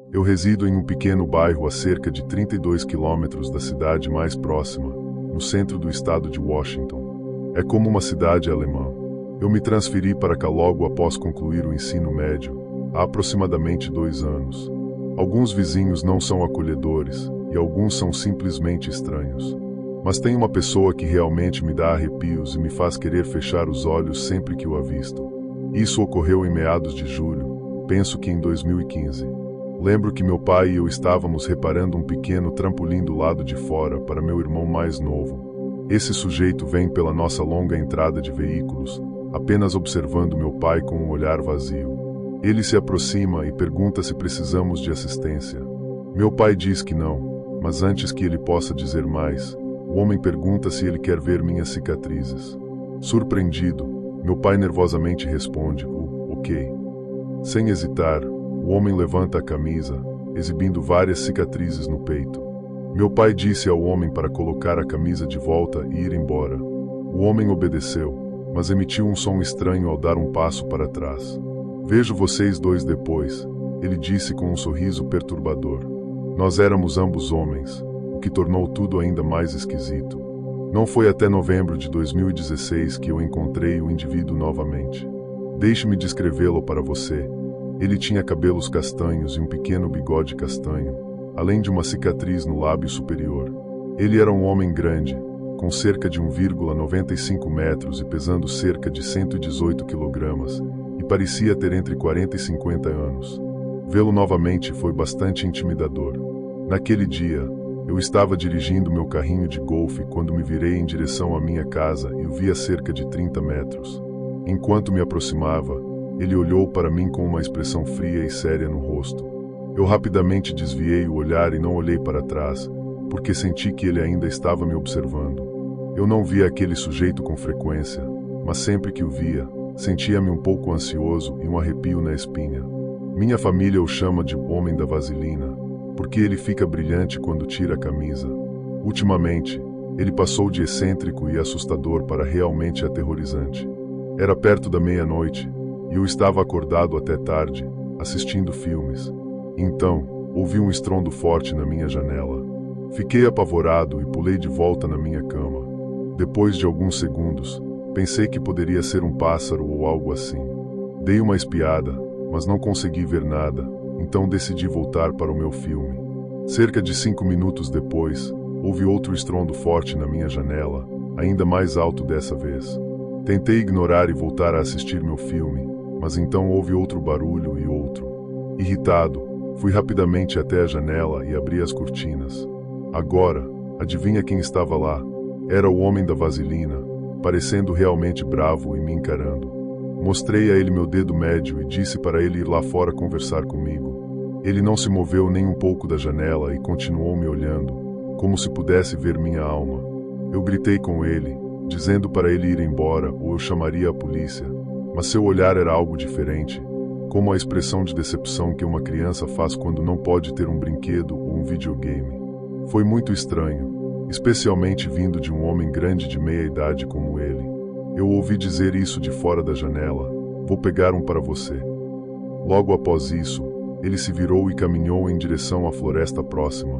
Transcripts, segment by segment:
Eu resido em um pequeno bairro a cerca de 32 quilômetros da cidade mais próxima, no centro do estado de Washington. É como uma cidade alemã. Eu me transferi para cá logo após concluir o ensino médio, há aproximadamente 2 anos. Alguns vizinhos não são acolhedores, e alguns são simplesmente estranhos. Mas tem uma pessoa que realmente me dá arrepios e me faz querer fechar os olhos sempre que o avisto. Isso ocorreu em meados de julho, penso que em 2015. Lembro que meu pai e eu estávamos reparando um pequeno trampolim do lado de fora para meu irmão mais novo. Esse sujeito vem pela nossa longa entrada de veículos, apenas observando meu pai com um olhar vazio. Ele se aproxima e pergunta se precisamos de assistência. Meu pai diz que não, mas antes que ele possa dizer mais, o homem pergunta se ele quer ver minhas cicatrizes. Surpreendido, meu pai nervosamente responde, ok. Sem hesitar, o homem levanta a camisa, exibindo várias cicatrizes no peito. Meu pai disse ao homem para colocar a camisa de volta e ir embora. O homem obedeceu, mas emitiu um som estranho ao dar um passo para trás. Vejo vocês dois depois, ele disse com um sorriso perturbador. Nós éramos ambos homens, o que tornou tudo ainda mais esquisito. Não foi até novembro de 2016 que eu encontrei o indivíduo novamente. Deixe-me descrevê-lo para você. Ele tinha cabelos castanhos e um pequeno bigode castanho, além de uma cicatriz no lábio superior. Ele era um homem grande, com cerca de 1,95 metros e pesando cerca de 118 quilogramas, e parecia ter entre 40 e 50 anos. Vê-lo novamente foi bastante intimidador. Naquele dia, eu estava dirigindo meu carrinho de golfe quando me virei em direção à minha casa e o vi a cerca de 30 metros. Enquanto me aproximava, ele olhou para mim com uma expressão fria e séria no rosto. Eu rapidamente desviei o olhar e não olhei para trás, porque senti que ele ainda estava me observando. Eu não via aquele sujeito com frequência, mas sempre que o via, sentia-me um pouco ansioso e um arrepio na espinha. Minha família o chama de Homem da Vaselina, porque ele fica brilhante quando tira a camisa. Ultimamente, ele passou de excêntrico e assustador para realmente aterrorizante. Era perto da meia-noite, e eu estava acordado até tarde, assistindo filmes. Então, ouvi um estrondo forte na minha janela. Fiquei apavorado e pulei de volta na minha cama. Depois de alguns segundos, pensei que poderia ser um pássaro ou algo assim. Dei uma espiada, mas não consegui ver nada, então decidi voltar para o meu filme. Cerca de 5 minutos depois, houve outro estrondo forte na minha janela, ainda mais alto dessa vez. Tentei ignorar e voltar a assistir meu filme, mas então houve outro barulho e outro. Irritado, fui rapidamente até a janela e abri as cortinas. Agora, adivinha quem estava lá? Era o Homem da Vaselina, parecendo realmente bravo e me encarando. Mostrei a ele meu dedo médio e disse para ele ir lá fora conversar comigo. Ele não se moveu nem um pouco da janela e continuou me olhando, como se pudesse ver minha alma. Eu gritei com ele, dizendo para ele ir embora ou eu chamaria a polícia, mas seu olhar era algo diferente, como a expressão de decepção que uma criança faz quando não pode ter um brinquedo ou um videogame. Foi muito estranho, especialmente vindo de um homem grande de meia idade como ele. Eu ouvi dizer isso de fora da janela: vou pegar um para você. Logo após isso, ele se virou e caminhou em direção à floresta próxima.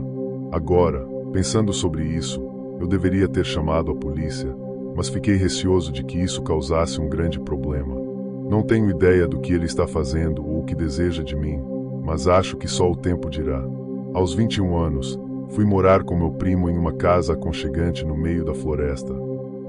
Agora, pensando sobre isso, eu deveria ter chamado a polícia, mas fiquei receoso de que isso causasse um grande problema. Não tenho ideia do que ele está fazendo ou o que deseja de mim, mas acho que só o tempo dirá. Aos 21 anos, fui morar com meu primo em uma casa aconchegante no meio da floresta.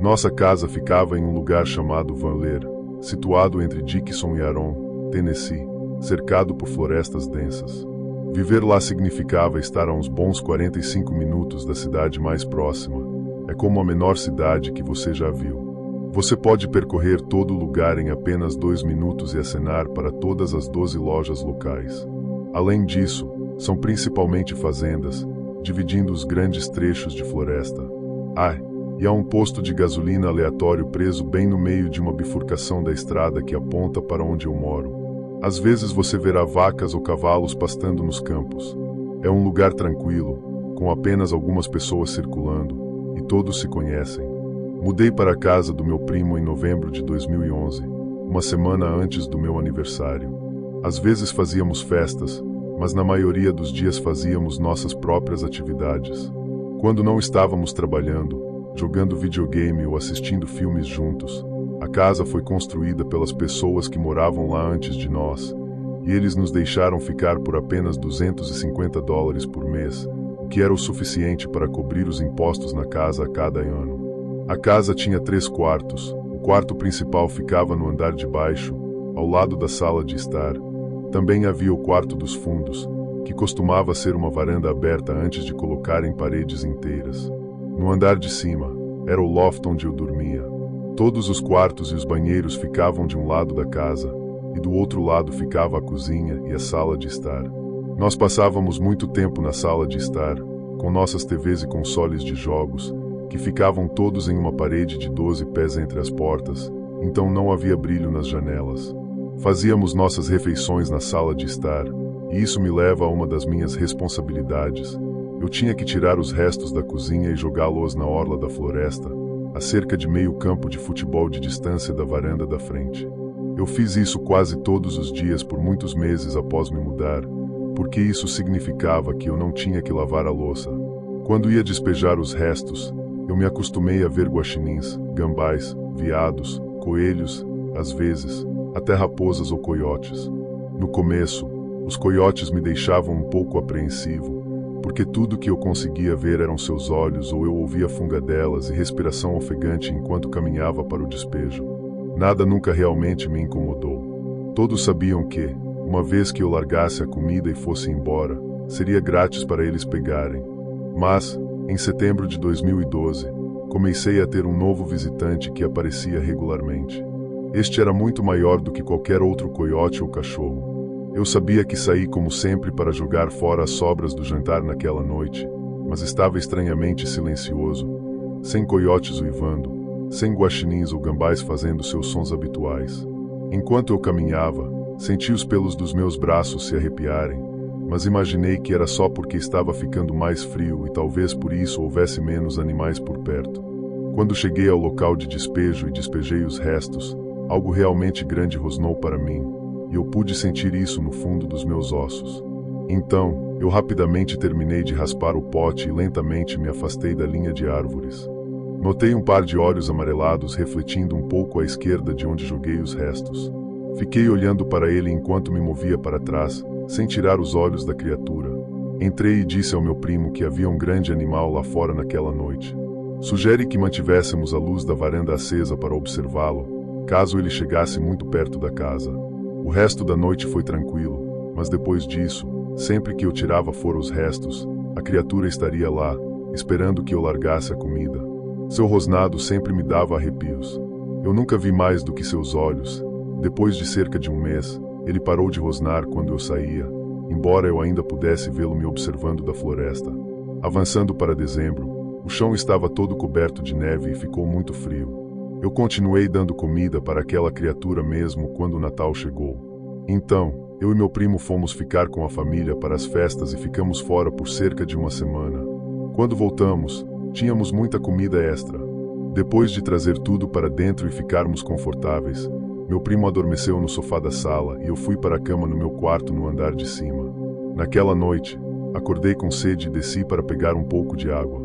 Nossa casa ficava em um lugar chamado Van Leer, situado entre Dickinson e Aron, Tennessee, cercado por florestas densas. Viver lá significava estar a uns bons 45 minutos da cidade mais próxima. É como a menor cidade que você já viu. Você pode percorrer todo o lugar em apenas 2 minutos e acenar para todas as 12 lojas locais. Além disso, são principalmente fazendas, dividindo os grandes trechos de floresta. E há um posto de gasolina aleatório preso bem no meio de uma bifurcação da estrada que aponta para onde eu moro. Às vezes você verá vacas ou cavalos pastando nos campos. É um lugar tranquilo, com apenas algumas pessoas circulando, e todos se conhecem. Mudei para a casa do meu primo em novembro de 2011, uma semana antes do meu aniversário. Às vezes fazíamos festas, mas na maioria dos dias fazíamos nossas próprias atividades. Quando não estávamos trabalhando, jogando videogame ou assistindo filmes juntos, a casa foi construída pelas pessoas que moravam lá antes de nós, e eles nos deixaram ficar por apenas $250 por mês, o que era o suficiente para cobrir os impostos na casa a cada ano. A casa tinha 3 quartos. O quarto principal ficava no andar de baixo, ao lado da sala de estar. Também havia o quarto dos fundos, que costumava ser uma varanda aberta antes de colocarem paredes inteiras. No andar de cima, era o loft onde eu dormia. Todos os quartos e os banheiros ficavam de um lado da casa, e do outro lado ficava a cozinha e a sala de estar. Nós passávamos muito tempo na sala de estar, com nossas TVs e consoles de jogos, que ficavam todos em uma parede de 12 pés entre as portas, então não havia brilho nas janelas. Fazíamos nossas refeições na sala de estar, e isso me leva a uma das minhas responsabilidades. Eu tinha que tirar os restos da cozinha e jogá-los na orla da floresta, a cerca de meio campo de futebol de distância da varanda da frente. Eu fiz isso quase todos os dias por muitos meses após me mudar, porque isso significava que eu não tinha que lavar a louça. Quando ia despejar os restos, eu me acostumei a ver guaxinins, gambás, veados, coelhos, às vezes, até raposas ou coiotes. No começo, os coiotes me deixavam um pouco apreensivo, porque tudo que eu conseguia ver eram seus olhos ou eu ouvia fungadelas e respiração ofegante enquanto caminhava para o despejo. Nada nunca realmente me incomodou. Todos sabiam que, uma vez que eu largasse a comida e fosse embora, seria grátis para eles pegarem. Mas, em setembro de 2012, comecei a ter um novo visitante que aparecia regularmente. Este era muito maior do que qualquer outro coiote ou cachorro. Eu sabia que saí como sempre para jogar fora as sobras do jantar naquela noite, mas estava estranhamente silencioso, sem coiotes uivando, sem guaxinins ou gambás fazendo seus sons habituais. Enquanto eu caminhava, senti os pelos dos meus braços se arrepiarem, mas imaginei que era só porque estava ficando mais frio e talvez por isso houvesse menos animais por perto. Quando cheguei ao local de despejo e despejei os restos, algo realmente grande rosnou para mim, e eu pude sentir isso no fundo dos meus ossos. Então, eu rapidamente terminei de raspar o pote e lentamente me afastei da linha de árvores. Notei um par de olhos amarelados refletindo um pouco à esquerda de onde joguei os restos. Fiquei olhando para ele enquanto me movia para trás, sem tirar os olhos da criatura. Entrei e disse ao meu primo que havia um grande animal lá fora naquela noite. Sugere que mantivéssemos a luz da varanda acesa para observá-lo, caso ele chegasse muito perto da casa. O resto da noite foi tranquilo, mas depois disso, sempre que eu tirava fora os restos, a criatura estaria lá, esperando que eu largasse a comida. Seu rosnado sempre me dava arrepios. Eu nunca vi mais do que seus olhos. Depois de cerca de um mês, ele parou de rosnar quando eu saía, embora eu ainda pudesse vê-lo me observando da floresta. Avançando para dezembro, o chão estava todo coberto de neve e ficou muito frio. Eu continuei dando comida para aquela criatura mesmo quando o Natal chegou. Então, eu e meu primo fomos ficar com a família para as festas e ficamos fora por cerca de uma semana. Quando voltamos, tínhamos muita comida extra. Depois de trazer tudo para dentro e ficarmos confortáveis, meu primo adormeceu no sofá da sala e eu fui para a cama no meu quarto no andar de cima. Naquela noite, acordei com sede e desci para pegar um pouco de água.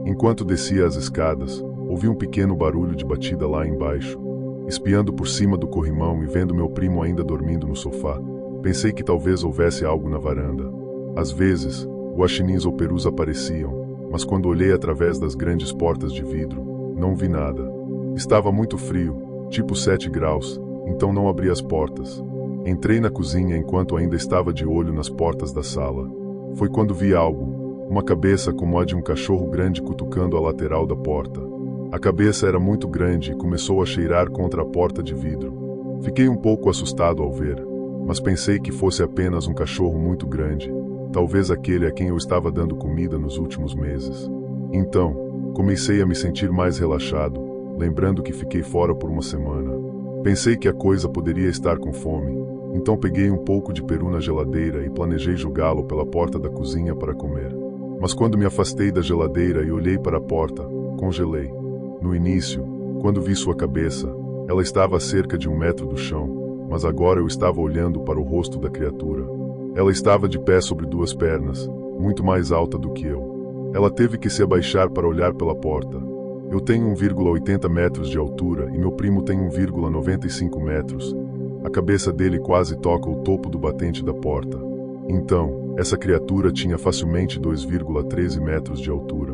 Enquanto descia as escadas, ouvi um pequeno barulho de batida lá embaixo. Espiando por cima do corrimão e vendo meu primo ainda dormindo no sofá, pensei que talvez houvesse algo na varanda. Às vezes, guaxinins ou perus apareciam, mas quando olhei através das grandes portas de vidro, não vi nada. Estava muito frio, tipo 7 graus, então não abri as portas. Entrei na cozinha enquanto ainda estava de olho nas portas da sala. Foi quando vi algo, uma cabeça como a de um cachorro grande cutucando a lateral da porta. A cabeça era muito grande e começou a cheirar contra a porta de vidro. Fiquei um pouco assustado ao ver, mas pensei que fosse apenas um cachorro muito grande, talvez aquele a quem eu estava dando comida nos últimos meses. Então, comecei a me sentir mais relaxado, lembrando que fiquei fora por uma semana. Pensei que a coisa poderia estar com fome, então peguei um pouco de peru na geladeira e planejei jogá-lo pela porta da cozinha para comer. Mas quando me afastei da geladeira e olhei para a porta, congelei. No início, quando vi sua cabeça, ela estava a cerca de 1 metro do chão, mas agora eu estava olhando para o rosto da criatura. Ela estava de pé sobre duas pernas, muito mais alta do que eu. Ela teve que se abaixar para olhar pela porta. Eu tenho 1,80 metros de altura e meu primo tem 1,95 metros. A cabeça dele quase toca o topo do batente da porta. Então, essa criatura tinha facilmente 2,13 metros de altura.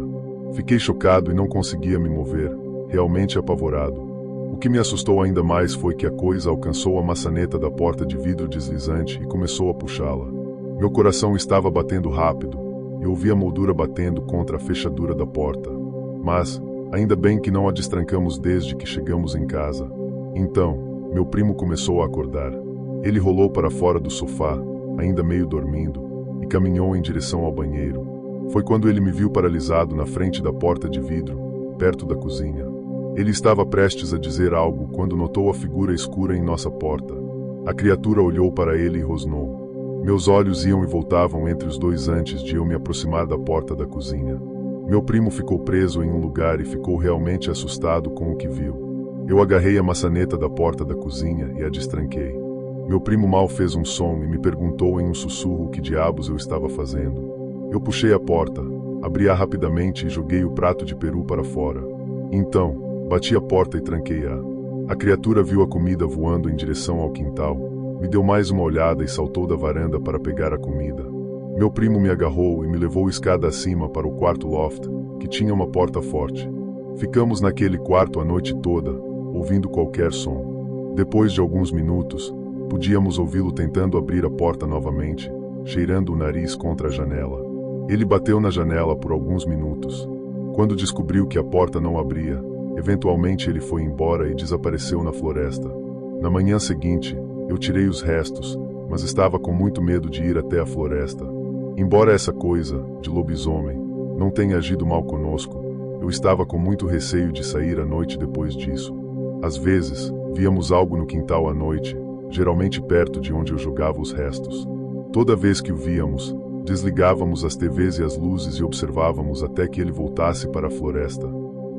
Fiquei chocado e não conseguia me mover, realmente apavorado. O que me assustou ainda mais foi que a coisa alcançou a maçaneta da porta de vidro deslizante e começou a puxá-la. Meu coração estava batendo rápido, e ouvi a moldura batendo contra a fechadura da porta. Mas, ainda bem que não a destrancamos desde que chegamos em casa. Então, meu primo começou a acordar. Ele rolou para fora do sofá, ainda meio dormindo, e caminhou em direção ao banheiro. Foi quando ele me viu paralisado na frente da porta de vidro, perto da cozinha. Ele estava prestes a dizer algo quando notou a figura escura em nossa porta. A criatura olhou para ele e rosnou. Meus olhos iam e voltavam entre os dois antes de eu me aproximar da porta da cozinha. Meu primo ficou preso em um lugar e ficou realmente assustado com o que viu. Eu agarrei a maçaneta da porta da cozinha e a destranquei. Meu primo mal fez um som e me perguntou em um sussurro o que diabos eu estava fazendo. Eu puxei a porta, abri-a rapidamente e joguei o prato de peru para fora. Então, bati a porta e tranquei-a. A criatura viu a comida voando em direção ao quintal, me deu mais uma olhada e saltou da varanda para pegar a comida. Meu primo me agarrou e me levou escada acima para o quarto loft, que tinha uma porta forte. Ficamos naquele quarto a noite toda, ouvindo qualquer som. Depois de alguns minutos, podíamos ouvi-lo tentando abrir a porta novamente, cheirando o nariz contra a janela. Ele bateu na janela por alguns minutos. Quando descobriu que a porta não abria, eventualmente ele foi embora e desapareceu na floresta. Na manhã seguinte, eu tirei os restos, mas estava com muito medo de ir até a floresta. Embora essa coisa, de lobisomem, não tenha agido mal conosco, eu estava com muito receio de sair à noite depois disso. Às vezes, víamos algo no quintal à noite, geralmente perto de onde eu jogava os restos. Toda vez que o víamos, desligávamos as TVs e as luzes e observávamos até que ele voltasse para a floresta.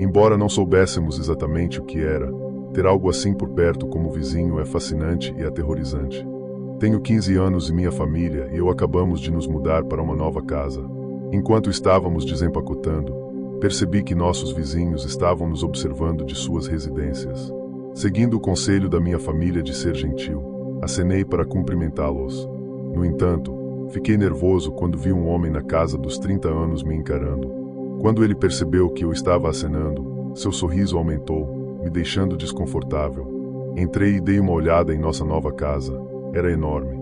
Embora não soubéssemos exatamente o que era, ter algo assim por perto como vizinho é fascinante e aterrorizante. Tenho 15 anos e minha família e eu acabamos de nos mudar para uma nova casa. Enquanto estávamos desempacotando, percebi que nossos vizinhos estavam nos observando de suas residências. Seguindo o conselho da minha família de ser gentil, acenei para cumprimentá-los. No entanto, fiquei nervoso quando vi um homem na casa dos 30 anos me encarando. Quando ele percebeu que eu estava acenando, seu sorriso aumentou, me deixando desconfortável. Entrei e dei uma olhada em nossa nova casa. Era enorme.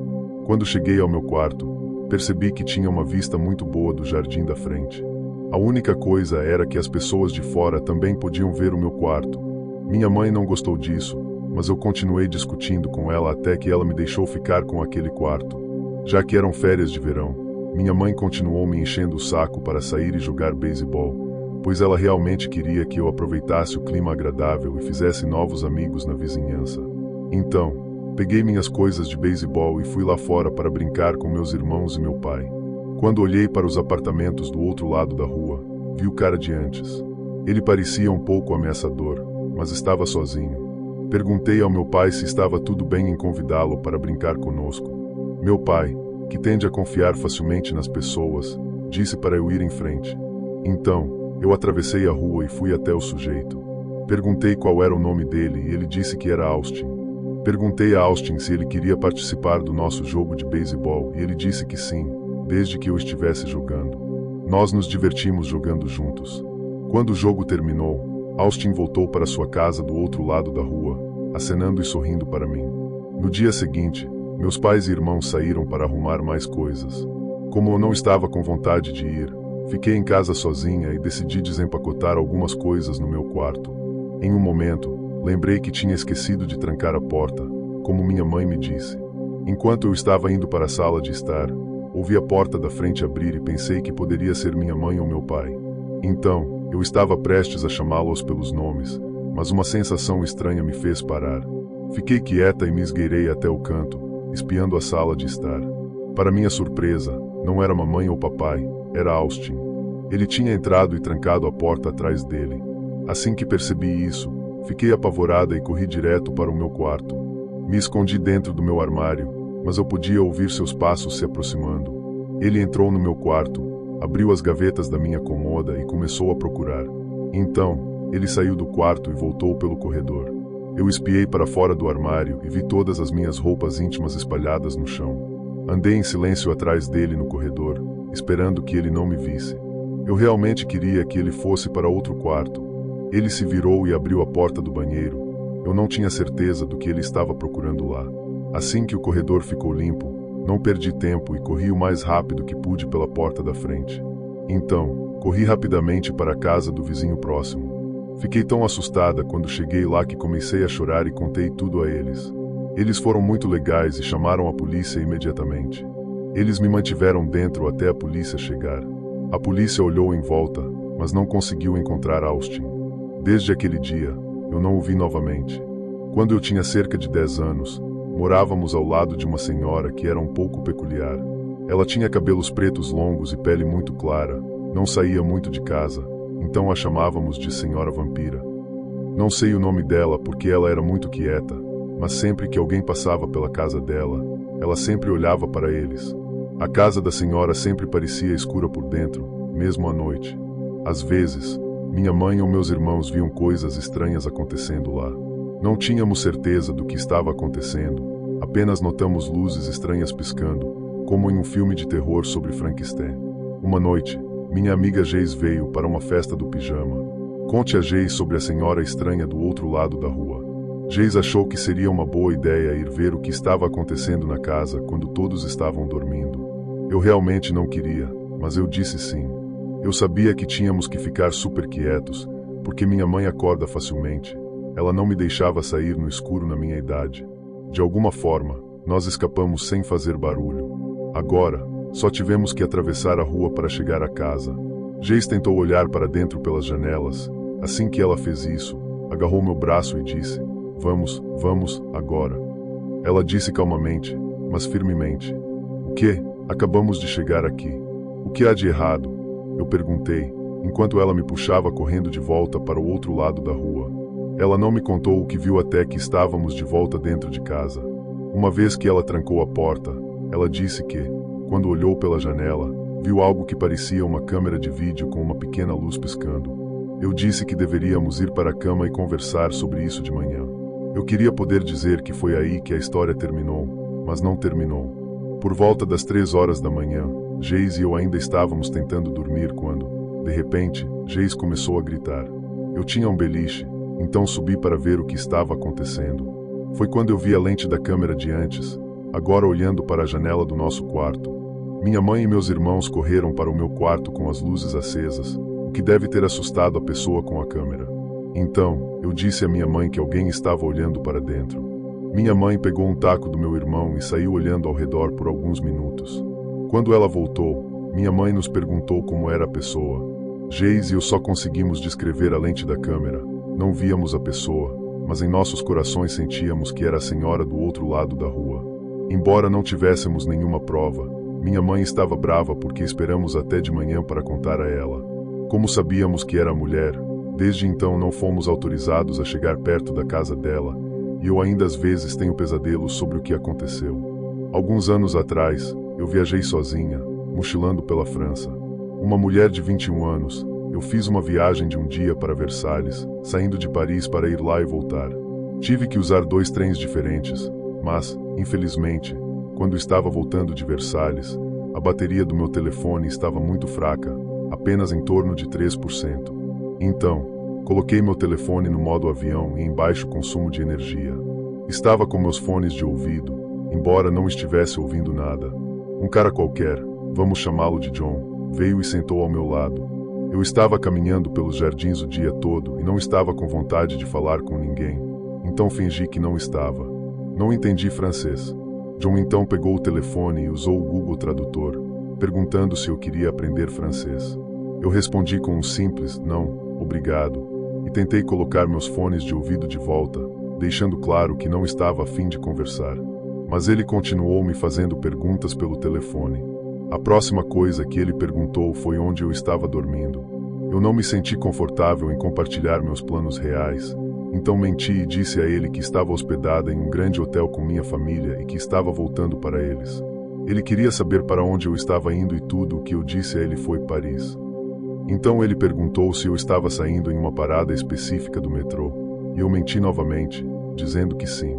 Quando cheguei ao meu quarto, percebi que tinha uma vista muito boa do jardim da frente. A única coisa era que as pessoas de fora também podiam ver o meu quarto. Minha mãe não gostou disso, mas eu continuei discutindo com ela até que ela me deixou ficar com aquele quarto. Já que eram férias de verão, minha mãe continuou me enchendo o saco para sair e jogar beisebol, pois ela realmente queria que eu aproveitasse o clima agradável e fizesse novos amigos na vizinhança. Então, peguei minhas coisas de beisebol e fui lá fora para brincar com meus irmãos e meu pai. Quando olhei para os apartamentos do outro lado da rua, vi o cara de antes. Ele parecia um pouco ameaçador, mas estava sozinho. Perguntei ao meu pai se estava tudo bem em convidá-lo para brincar conosco. Meu pai, que tende a confiar facilmente nas pessoas, disse para eu ir em frente. Então, eu atravessei a rua e fui até o sujeito. Perguntei qual era o nome dele e ele disse que era Austin. Perguntei a Austin se ele queria participar do nosso jogo de beisebol e ele disse que sim, desde que eu estivesse jogando. Nós nos divertimos jogando juntos. Quando o jogo terminou, Austin voltou para sua casa do outro lado da rua, acenando e sorrindo para mim. No dia seguinte, meus pais e irmãos saíram para arrumar mais coisas. Como eu não estava com vontade de ir, fiquei em casa sozinha e decidi desempacotar algumas coisas no meu quarto. Em um momento, lembrei que tinha esquecido de trancar a porta, como minha mãe me disse. Enquanto eu estava indo para a sala de estar, ouvi a porta da frente abrir e pensei que poderia ser minha mãe ou meu pai. Então, eu estava prestes a chamá-los pelos nomes, mas uma sensação estranha me fez parar. Fiquei quieta e me esgueirei até o canto, espiando a sala de estar. Para minha surpresa, não era mamãe ou papai, era Austin. Ele tinha entrado e trancado a porta atrás dele. Assim que percebi isso, fiquei apavorada e corri direto para o meu quarto. Me escondi dentro do meu armário, mas eu podia ouvir seus passos se aproximando. Ele entrou no meu quarto, abriu as gavetas da minha cômoda e começou a procurar. Então, ele saiu do quarto e voltou pelo corredor. Eu espiei para fora do armário e vi todas as minhas roupas íntimas espalhadas no chão. Andei em silêncio atrás dele no corredor, esperando que ele não me visse. Eu realmente queria que ele fosse para outro quarto. Ele se virou e abriu a porta do banheiro. Eu não tinha certeza do que ele estava procurando lá. Assim que o corredor ficou limpo, não perdi tempo e corri o mais rápido que pude pela porta da frente. Então, corri rapidamente para a casa do vizinho próximo. Fiquei tão assustada quando cheguei lá que comecei a chorar e contei tudo a eles. Eles foram muito legais e chamaram a polícia imediatamente. Eles me mantiveram dentro até a polícia chegar. A polícia olhou em volta, mas não conseguiu encontrar Austin. Desde aquele dia, eu não o vi novamente. Quando eu tinha cerca de 10 anos, morávamos ao lado de uma senhora que era um pouco peculiar. Ela tinha cabelos pretos longos e pele muito clara, não saía muito de casa, então a chamávamos de Senhora Vampira. Não sei o nome dela porque ela era muito quieta, mas sempre que alguém passava pela casa dela, ela sempre olhava para eles. A casa da senhora sempre parecia escura por dentro, mesmo à noite. Às vezes, minha mãe ou meus irmãos viam coisas estranhas acontecendo lá. Não tínhamos certeza do que estava acontecendo, apenas notamos luzes estranhas piscando, como em um filme de terror sobre Frankenstein. Uma noite, minha amiga Geis veio para uma festa do pijama. Conte a Geis sobre a senhora estranha do outro lado da rua. Geis achou que seria uma boa ideia ir ver o que estava acontecendo na casa quando todos estavam dormindo. Eu realmente não queria, mas eu disse sim. Eu sabia que tínhamos que ficar super quietos, porque minha mãe acorda facilmente. Ela não me deixava sair no escuro na minha idade. De alguma forma, nós escapamos sem fazer barulho. Agora, só tivemos que atravessar a rua para chegar à casa. Geis tentou olhar para dentro pelas janelas. Assim que ela fez isso, agarrou meu braço e disse: Vamos, agora. Ela disse calmamente, mas firmemente: O quê? Acabamos de chegar aqui. O que há de errado? Eu perguntei, enquanto ela me puxava correndo de volta para o outro lado da rua. Ela não me contou o que viu até que estávamos de volta dentro de casa. Uma vez que ela trancou a porta, ela disse que, quando olhou pela janela, viu algo que parecia uma câmera de vídeo com uma pequena luz piscando. Eu disse que deveríamos ir para a cama e conversar sobre isso de manhã. Eu queria poder dizer que foi aí que a história terminou, mas não terminou. Por volta das 3 horas da manhã, Geis e eu ainda estávamos tentando dormir quando, de repente, Geis começou a gritar. Eu tinha um beliche, então subi para ver o que estava acontecendo. Foi quando eu vi a lente da câmera de antes, agora olhando para a janela do nosso quarto. Minha mãe e meus irmãos correram para o meu quarto com as luzes acesas, o que deve ter assustado a pessoa com a câmera. Então, eu disse à minha mãe que alguém estava olhando para dentro. Minha mãe pegou um taco do meu irmão e saiu olhando ao redor por alguns minutos. Quando ela voltou, minha mãe nos perguntou como era a pessoa. Geis e eu só conseguimos descrever a lente da câmera. Não víamos a pessoa, mas em nossos corações sentíamos que era a senhora do outro lado da rua. Embora não tivéssemos nenhuma prova, minha mãe estava brava porque esperamos até de manhã para contar a ela. Como sabíamos que era a mulher, desde então não fomos autorizados a chegar perto da casa dela, e eu ainda às vezes tenho pesadelos sobre o que aconteceu. Alguns anos atrás, eu viajei sozinha, mochilando pela França. Uma mulher de 21 anos, eu fiz uma viagem de um dia para Versalhes, saindo de Paris para ir lá e voltar. Tive que usar 2 trens diferentes, mas, infelizmente, quando estava voltando de Versalhes, a bateria do meu telefone estava muito fraca, apenas em torno de 3%. Então, coloquei meu telefone no modo avião e em baixo consumo de energia. Estava com meus fones de ouvido, embora não estivesse ouvindo nada. Um cara qualquer, vamos chamá-lo de John, veio e sentou ao meu lado. Eu estava caminhando pelos jardins o dia todo e não estava com vontade de falar com ninguém, então fingi que não estava. Não entendi francês. John então pegou o telefone e usou o Google Tradutor, perguntando se eu queria aprender francês. Eu respondi com um simples não, obrigado, e tentei colocar meus fones de ouvido de volta, deixando claro que não estava a fim de conversar. Mas ele continuou me fazendo perguntas pelo telefone. A próxima coisa que ele perguntou foi onde eu estava dormindo. Eu não me senti confortável em compartilhar meus planos reais, Então menti e disse a ele que estava hospedada em um grande hotel com minha família e que estava voltando para eles. Ele queria saber para onde eu estava indo e tudo o que eu disse a ele foi Paris. Então ele perguntou se eu estava saindo em uma parada específica do metrô, e eu menti novamente, dizendo que sim.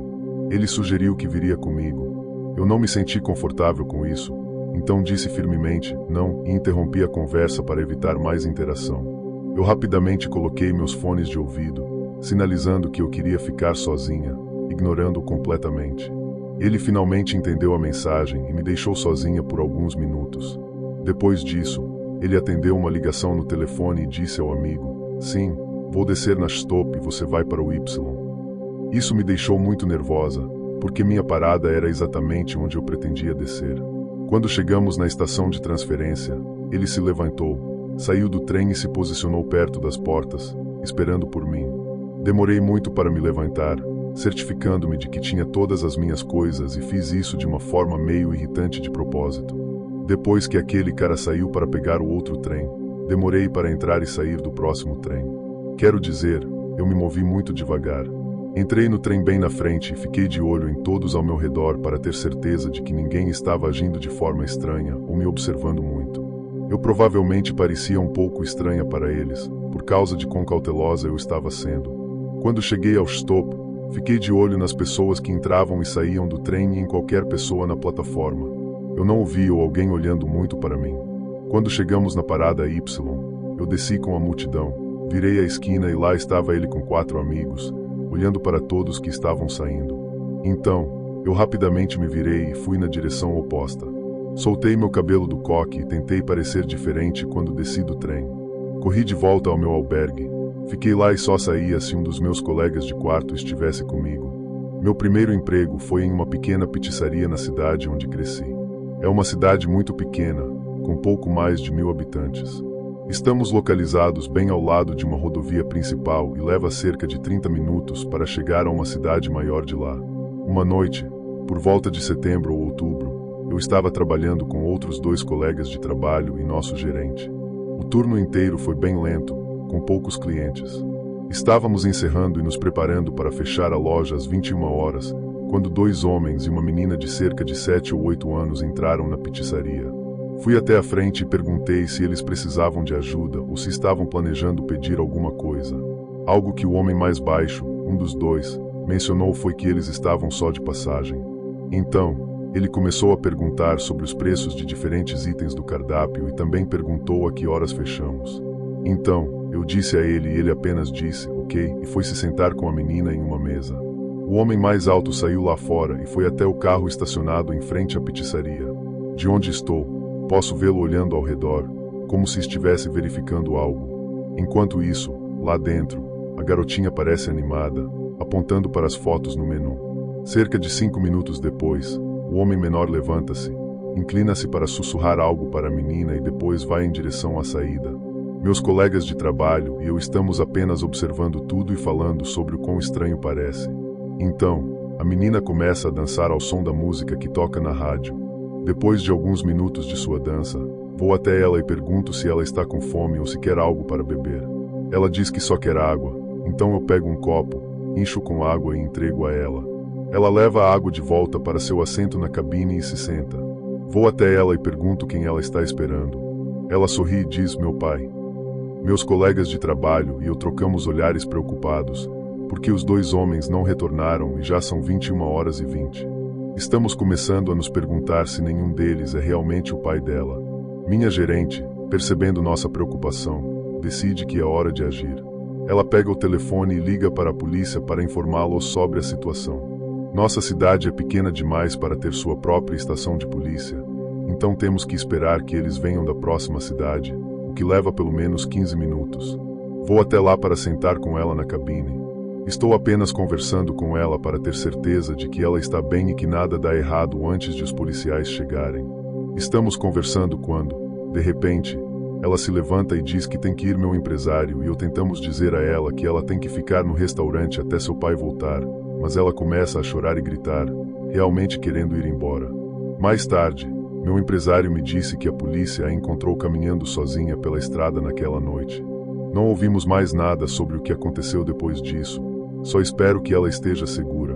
Ele sugeriu que viria comigo. Eu não me senti confortável com isso, então disse firmemente não e interrompi a conversa para evitar mais interação. Eu rapidamente coloquei meus fones de ouvido, sinalizando que eu queria ficar sozinha, ignorando-o completamente. Ele finalmente entendeu a mensagem e me deixou sozinha por alguns minutos. Depois disso, ele atendeu uma ligação no telefone e disse ao amigo: sim, vou descer na stop e você vai para o Y. Isso me deixou muito nervosa, porque minha parada era exatamente onde eu pretendia descer. Quando chegamos na estação de transferência, ele se levantou, saiu do trem e se posicionou perto das portas, esperando por mim. Demorei muito para me levantar, certificando-me de que tinha todas as minhas coisas e fiz isso de uma forma meio irritante de propósito. Depois que aquele cara saiu para pegar o outro trem, demorei para entrar e sair do próximo trem. Quero dizer, eu me movi muito devagar. Entrei no trem bem na frente e fiquei de olho em todos ao meu redor para ter certeza de que ninguém estava agindo de forma estranha ou me observando muito. Eu provavelmente parecia um pouco estranha para eles, por causa de quão cautelosa eu estava sendo. Quando cheguei ao stop, fiquei de olho nas pessoas que entravam e saíam do trem e em qualquer pessoa na plataforma. Eu não ouvi alguém olhando muito para mim. Quando chegamos na parada Y, eu desci com a multidão, virei a esquina e lá estava ele com 4 amigos, olhando para todos que estavam saindo. Então, eu rapidamente me virei e fui na direção oposta. Soltei meu cabelo do coque e tentei parecer diferente quando desci do trem. Corri de volta ao meu albergue. Fiquei lá e só saía se um dos meus colegas de quarto estivesse comigo. Meu primeiro emprego foi em uma pequena pizzaria na cidade onde cresci. É uma cidade muito pequena, com pouco mais de 1000 habitantes. Estamos localizados bem ao lado de uma rodovia principal e leva cerca de 30 minutos para chegar a uma cidade maior de lá. Uma noite, por volta de setembro ou outubro, eu estava trabalhando com outros 2 colegas de trabalho e nosso gerente. O turno inteiro foi bem lento, com poucos clientes. Estávamos encerrando e nos preparando para fechar a loja às 21 horas, quando 2 homens e uma menina de cerca de 7 ou 8 anos entraram na pizzaria. Fui até a frente e perguntei se eles precisavam de ajuda ou se estavam planejando pedir alguma coisa. Algo que o homem mais baixo, um dos 2, mencionou foi que eles estavam só de passagem. Então, ele começou a perguntar sobre os preços de diferentes itens do cardápio e também perguntou a que horas fechamos. Então, eu disse a ele e ele apenas disse, ok, e foi se sentar com a menina em uma mesa. O homem mais alto saiu lá fora e foi até o carro estacionado em frente à pizzaria. De onde estou, posso vê-lo olhando ao redor, como se estivesse verificando algo. Enquanto isso, lá dentro, a garotinha parece animada, apontando para as fotos no menu. Cerca de 5 minutos depois, o homem menor levanta-se, inclina-se para sussurrar algo para a menina e depois vai em direção à saída. Meus colegas de trabalho e eu estamos apenas observando tudo e falando sobre o quão estranho parece. Então, a menina começa a dançar ao som da música que toca na rádio. Depois de alguns minutos de sua dança, vou até ela e pergunto se ela está com fome ou se quer algo para beber. Ela diz que só quer água, então eu pego um copo, encho com água e entrego a ela. Ela leva a água de volta para seu assento na cabine e se senta. Vou até ela e pergunto quem ela está esperando. Ela sorri e diz: meu pai. Meus colegas de trabalho e eu trocamos olhares preocupados, porque os 2 homens não retornaram e já são 21h20. Estamos começando a nos perguntar se nenhum deles é realmente o pai dela. Minha gerente, percebendo nossa preocupação, decide que é hora de agir. Ela pega o telefone e liga para a polícia para informá-los sobre a situação. Nossa cidade é pequena demais para ter sua própria estação de polícia, então temos que esperar que eles venham da próxima cidade, o que leva pelo menos 15 minutos. Vou até lá para sentar com ela na cabine. Estou apenas conversando com ela para ter certeza de que ela está bem e que nada dá errado antes de os policiais chegarem. Estamos conversando quando, de repente, ela se levanta e diz que tem que ir meu empresário e eu tentamos dizer a ela que ela tem que ficar no restaurante até seu pai voltar, mas ela começa a chorar e gritar, realmente querendo ir embora. Mais tarde, meu empresário me disse que a polícia a encontrou caminhando sozinha pela estrada naquela noite. Não ouvimos mais nada sobre o que aconteceu depois disso, Só espero que ela esteja segura.